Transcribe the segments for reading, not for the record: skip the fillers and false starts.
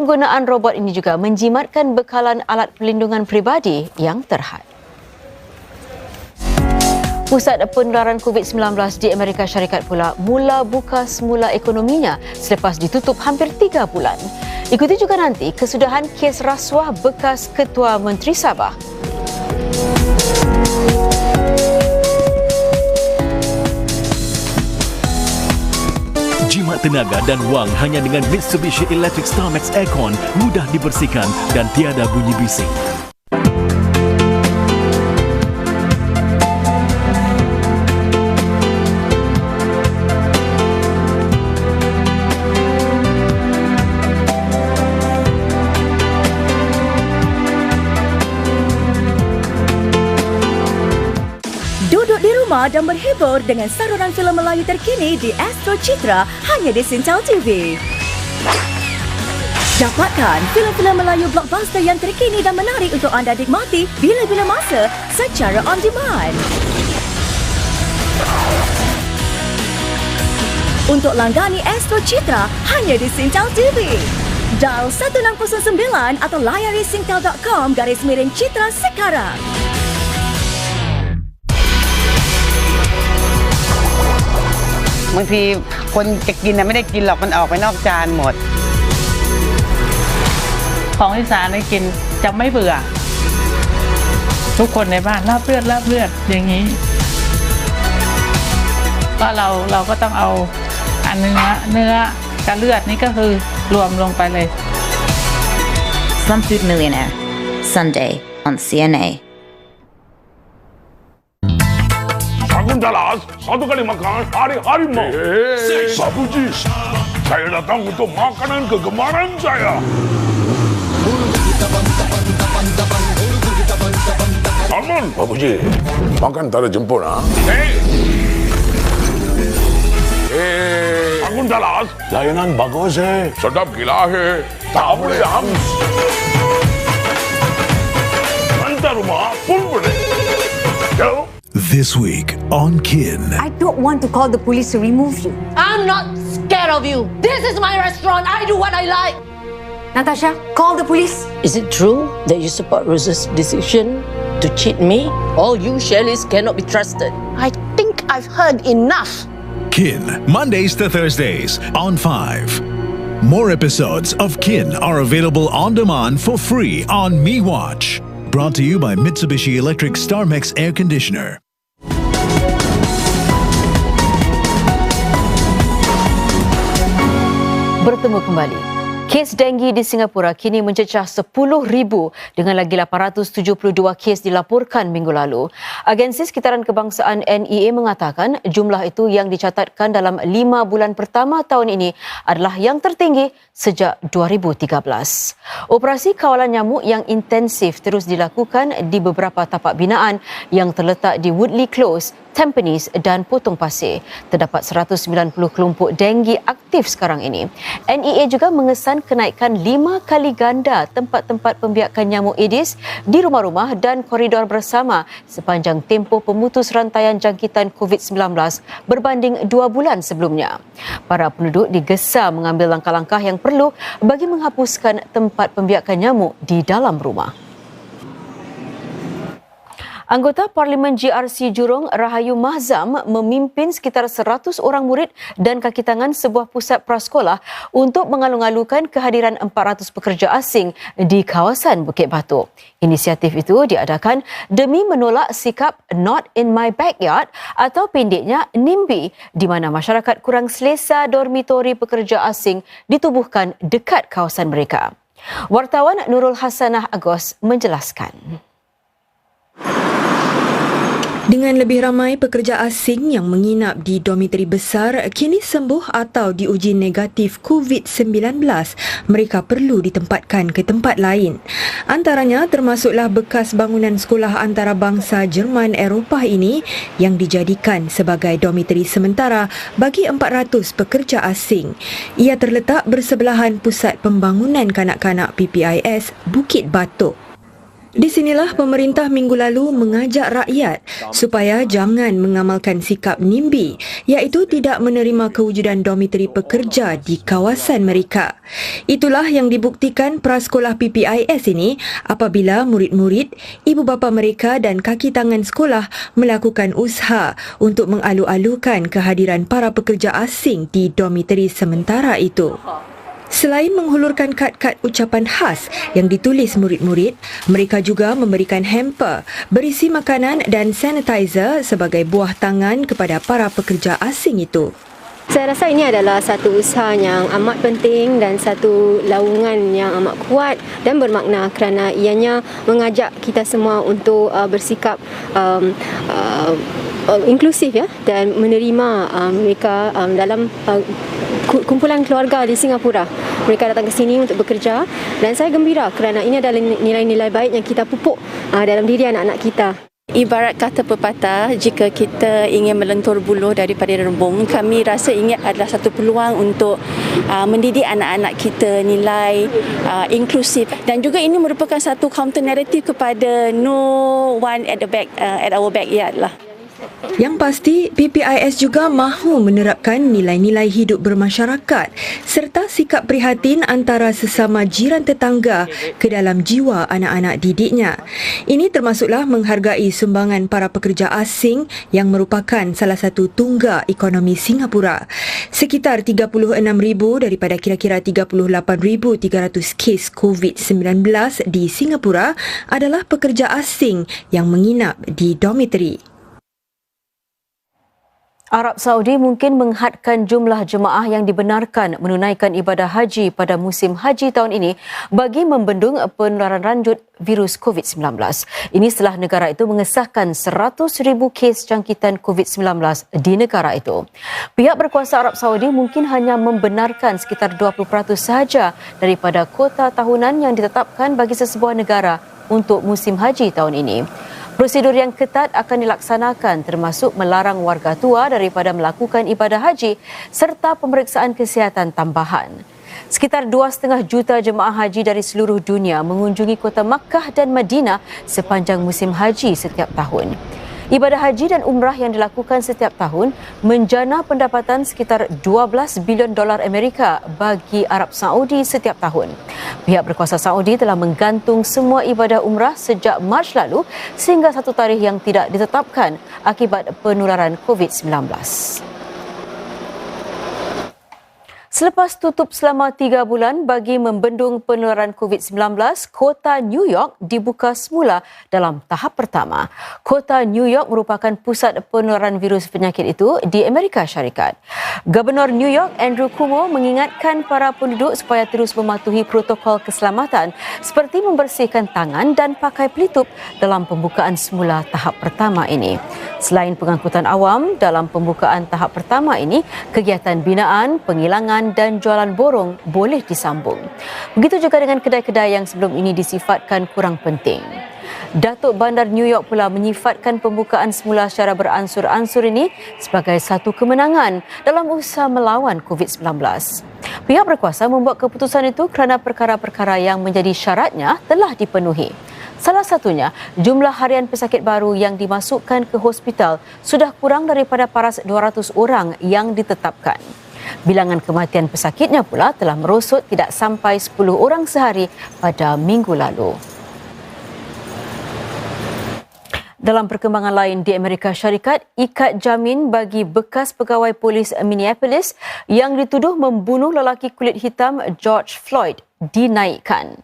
Penggunaan robot ini juga menjimatkan bekalan alat perlindungan peribadi yang terhad. Pusat penularan COVID-19 di Amerika Syarikat pula mula buka semula ekonominya selepas ditutup hampir 3 bulan. Ikuti juga nanti kesudahan kes rasuah bekas Ketua Menteri Sabah. Jimat tenaga dan wang hanya dengan Mitsubishi Electric Starmax Aircon, mudah dibersihkan dan tiada bunyi bising. Duduk di rumah dan berhibur dengan saluran filem Melayu terkini di Astro Citra hanya di Singtel TV. Dapatkan filem-filem Melayu blockbuster yang terkini dan menarik untuk anda nikmati bila-bila masa secara on demand. Untuk langgani Astro Citra hanya di Singtel TV. Dial 1609 atau layari singtel.com/Citra sekarang. บางทีคนจะกินไม่ได้กินหรอกมันออกไปนอกจานหมด ของอีสานได้กินจะไม่เบื่อทุกคนในบ้านลาบเลือดอย่างนี้ก็เราก็ต้องเอาอันเนื้อกับเลือดนี่ก็คือรวมลงไปเลย Slum Food Millionaire Sunday on CNA. Sakuntalas, satu kali makan hari-hari mau. Babuji, saya datang untuk makanan kegemaran saya. Salmon, Babuji, makan tak ada jemput ah. Sakuntalas, layanan bagus sedap gila tak boleh hams. Hantar rumah pun boleh. Jauh. This week on Kin. I don't want to call the police to remove you. I'm not scared of you. This is my restaurant. I do what I like. Natasha, call the police. Is it true that you support Rose's decision to cheat me? All you Shelleys cannot be trusted. I think I've heard enough. Kin, Mondays to Thursdays on 5. More episodes of Kin are available on demand for free on MeWatch. Brought to you by Mitsubishi Electric Starmax Air Conditioner. Bertemu kembali. Kes denggi di Singapura kini mencecah 10,000 dengan lagi 872 kes dilaporkan minggu lalu. Agensi Sekitaran Kebangsaan NEA mengatakan jumlah itu yang dicatatkan dalam 5 bulan pertama tahun ini adalah yang tertinggi sejak 2013. Operasi kawalan nyamuk yang intensif terus dilakukan di beberapa tapak binaan yang terletak di Woodley Close, Tampines dan Potong Pasir. Terdapat 190 kelompok denggi aktif sekarang ini. NEA juga mengesan kenaikan 5 kali ganda tempat-tempat pembiakan nyamuk Aedes di rumah-rumah dan koridor bersama sepanjang tempoh pemutus rantaian jangkitan COVID-19 berbanding 2 bulan sebelumnya. Para penduduk digesa mengambil langkah-langkah yang perlu bagi menghapuskan tempat pembiakan nyamuk di dalam rumah. Anggota Parlimen GRC Jurong Rahayu Mahzam memimpin sekitar 100 orang murid dan kaki tangan sebuah pusat prasekolah untuk mengalung-alungkan kehadiran 400 pekerja asing di kawasan Bukit Batok. Inisiatif itu diadakan demi menolak sikap Not in my backyard atau pendeknya NIMBY, di mana masyarakat kurang selesa dormitori pekerja asing ditubuhkan dekat kawasan mereka. Wartawan Nurul Hasanah Agos menjelaskan. Dengan lebih ramai pekerja asing yang menginap di dormiteri besar kini sembuh atau diuji negatif COVID-19, mereka perlu ditempatkan ke tempat lain. Antaranya termasuklah bekas bangunan sekolah antarabangsa Jerman Eropah ini yang dijadikan sebagai dormiteri sementara bagi 400 pekerja asing. Ia terletak bersebelahan Pusat Pembangunan Kanak-kanak PPIS Bukit Batok. Di sinilah pemerintah minggu lalu mengajak rakyat supaya jangan mengamalkan sikap NIMBY, iaitu tidak menerima kewujudan dormiteri pekerja di kawasan mereka. Itulah yang dibuktikan prasekolah PPIS ini apabila murid-murid, ibu bapa mereka dan kaki tangan sekolah melakukan usaha untuk mengalu-alukan kehadiran para pekerja asing di dormiteri sementara itu. Selain menghulurkan kad-kad ucapan khas yang ditulis murid-murid, mereka juga memberikan hamper berisi makanan dan sanitizer sebagai buah tangan kepada para pekerja asing itu. Saya rasa ini adalah satu usaha yang amat penting dan satu laungan yang amat kuat dan bermakna kerana ianya mengajak kita semua untuk bersikap inklusif ya, dan menerima mereka dalam kumpulan keluarga di Singapura. Mereka datang ke sini untuk bekerja dan saya gembira kerana ini adalah nilai-nilai baik yang kita pupuk dalam diri anak-anak kita. Ibarat kata pepatah, jika kita ingin melentur buluh daripada rembung, kami rasa ini adalah satu peluang untuk mendidik anak-anak kita nilai inklusif, dan juga ini merupakan satu counter narrative kepada no one at the back, at our backyard lah. Yang pasti, PPIS juga mahu menerapkan nilai-nilai hidup bermasyarakat serta sikap prihatin antara sesama jiran tetangga ke dalam jiwa anak-anak didiknya. Ini termasuklah menghargai sumbangan para pekerja asing yang merupakan salah satu tunggak ekonomi Singapura. Sekitar 36,000 daripada kira-kira 38,300 kes COVID-19 di Singapura adalah pekerja asing yang menginap di dormiteri. Arab Saudi mungkin menghadkan jumlah jemaah yang dibenarkan menunaikan ibadah haji pada musim haji tahun ini bagi membendung penularan lanjut virus COVID-19. Ini setelah negara itu mengesahkan 100,000 kes jangkitan COVID-19 di negara itu. Pihak berkuasa Arab Saudi mungkin hanya membenarkan sekitar 20% sahaja daripada kuota tahunan yang ditetapkan bagi sesebuah negara untuk musim haji tahun ini. Prosedur yang ketat akan dilaksanakan termasuk melarang warga tua daripada melakukan ibadah haji serta pemeriksaan kesihatan tambahan. Sekitar 2,5 juta jemaah haji dari seluruh dunia mengunjungi kota Makkah dan Madinah sepanjang musim haji setiap tahun. Ibadah haji dan umrah yang dilakukan setiap tahun menjana pendapatan sekitar 12 bilion dolar Amerika bagi Arab Saudi setiap tahun. Pihak berkuasa Saudi telah menggantung semua ibadah umrah sejak Mac lalu sehingga satu tarikh yang tidak ditetapkan akibat penularan COVID-19. Selepas tutup selama 3 bulan bagi membendung penularan COVID-19, kota New York dibuka semula dalam tahap pertama. Kota New York merupakan pusat penularan virus penyakit itu di Amerika Syarikat. Gubernur New York Andrew Cuomo mengingatkan para penduduk supaya terus mematuhi protokol keselamatan seperti membersihkan tangan dan pakai pelitup dalam pembukaan semula tahap pertama ini. Selain pengangkutan awam, dalam pembukaan tahap pertama ini, kegiatan binaan, penghilangan dan jualan borong boleh disambung. Begitu juga dengan kedai-kedai yang sebelum ini disifatkan kurang penting. Datuk Bandar New York pula menyifatkan pembukaan semula secara beransur-ansur ini sebagai satu kemenangan dalam usaha melawan COVID-19. Pihak berkuasa membuat keputusan itu kerana perkara-perkara yang menjadi syaratnya telah dipenuhi. Salah satunya, jumlah harian pesakit baru yang dimasukkan ke hospital sudah kurang daripada paras 200 orang yang ditetapkan. Bilangan kematian pesakitnya pula telah merosot tidak sampai 10 orang sehari pada minggu lalu. Dalam perkembangan lain di Amerika Syarikat, ikat jamin bagi bekas pegawai polis Minneapolis yang dituduh membunuh lelaki kulit hitam George Floyd dinaikkan.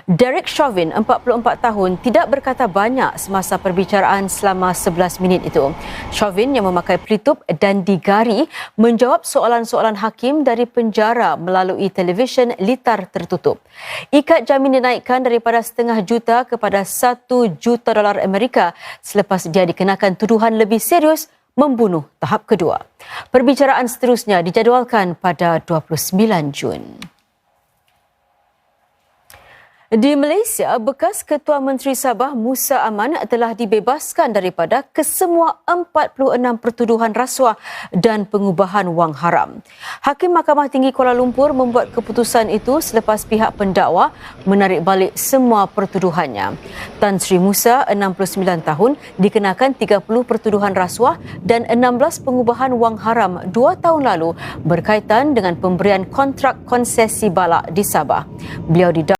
Derek Chauvin, 44 tahun, tidak berkata banyak semasa perbicaraan selama 11 minit itu. Chauvin yang memakai pelitup dan digari menjawab soalan-soalan hakim dari penjara melalui televisyen litar tertutup. Ikat jamin dinaikkan daripada $500,000 kepada $1 juta Amerika selepas dia dikenakan tuduhan lebih serius membunuh tahap kedua. Perbicaraan seterusnya dijadualkan pada 29 Jun. Di Malaysia, bekas Ketua Menteri Sabah Musa Aman telah dibebaskan daripada kesemua 46 pertuduhan rasuah dan pengubahan wang haram. Hakim Mahkamah Tinggi Kuala Lumpur membuat keputusan itu selepas pihak pendakwa menarik balik semua pertuduhannya. Tan Sri Musa, 69 tahun, dikenakan 30 pertuduhan rasuah dan 16 pengubahan wang haram 2 tahun lalu berkaitan dengan pemberian kontrak konsesi balak di Sabah. Beliau didakwa